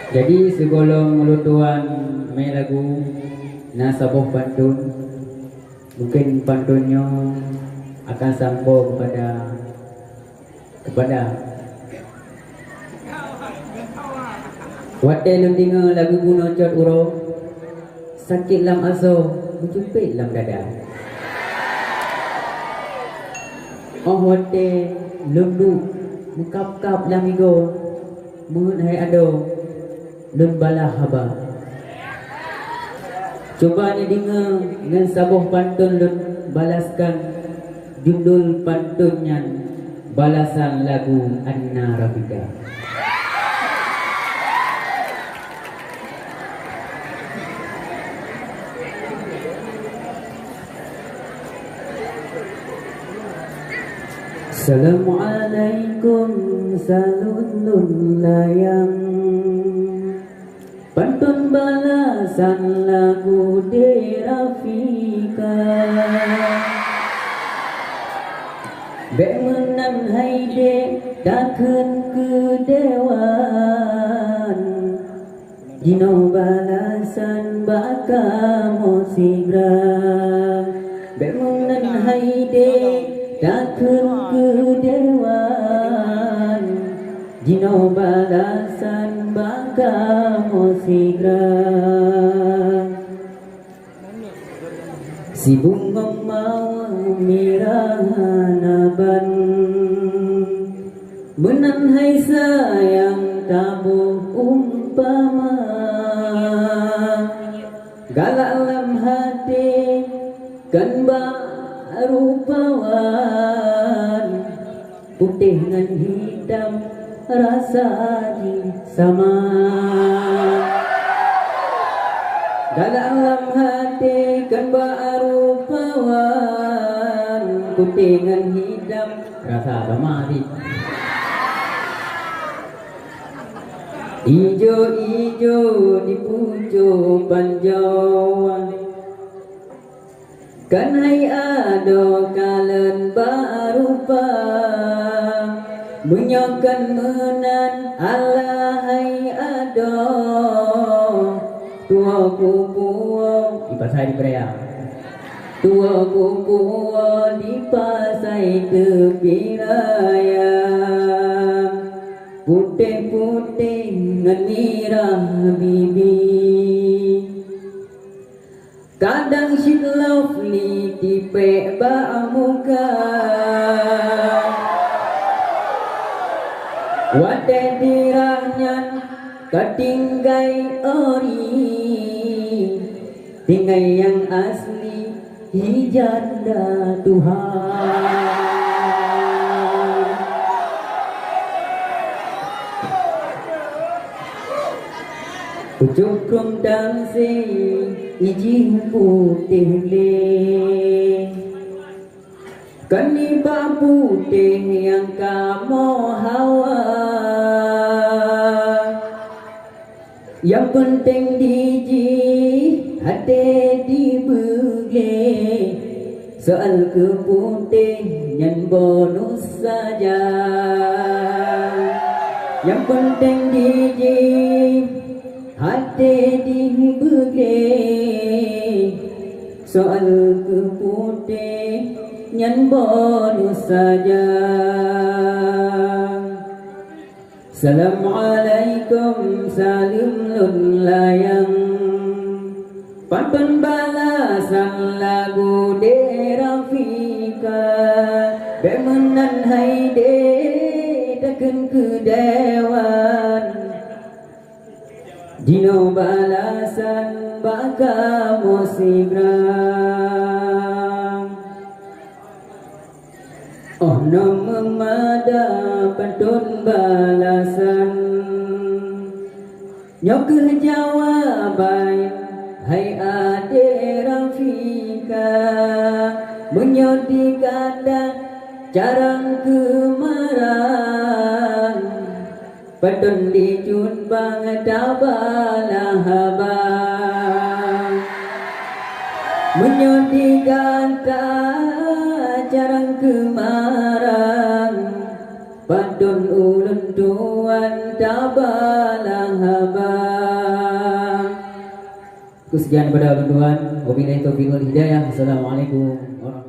Jadi sebelum melutuan main lagu Nasaboh Pantun, mungkin pantunnya akan sampai kepada Wate lem dengar lagu guna cot uro, sakit lam aso, berjepit lam dada. Oh wate lem du, mengkap-kap lam igo, mun hai ado, lem bala haba. Coba ni dengar dengan sabuh pantun lem balaskan judul pantunnya balasan lagu Anna Rafika. Assalamualaikum salun layang pantun balasan lagu de Rafika. Bek menang haide takkan ke dewan Dino balasan baka mosigra. Bek menang haide takkan ke dewan Dino balasan baka mosigra. Si bungong mau mirahanaban menan hai sayang tabuh umpama galak lam hati kan baru pawan putih dengan hitam rasa sama galak lam hati kan baru pawan putih dengan hitam rasa sama ijo-ijo di pucuk panjauan kan hai ado kalen barupa menyokan menan Allah hai ado tua kupuo di pasai di Prea tua kupuo di pasai tepi raya putih-putih ngan mirah bibi kadang shit lovely tipe ba muka wate dirahnya ketinggai ori tinggai yang asli hijanda Tuhan. Pucuk kum dangsi iji putih le kaniba putih yang kamu hawa yang penting diji hati dibeli soal keputih yang bonus saja yang penting diji hati dibeli soal keputih nyan bonus saja. Assalamualaikum salim lun layang pantun balasan lagu de Rafika bemenan haide takkan ke dewan Dino balasan baka mosigram oh nama mada pantun balasan nyok jawaban hai ade Rafika menyodi kata jarang kemaran pantun dijun bang dabalah habang menyodi kata jarang kemaran pantun ulun tuan tabalang habang. Sekian pada ulun tuan. Wabillahi taufiq wal hidayah. Assalamualaikum warahmatullahi wabarakatuh.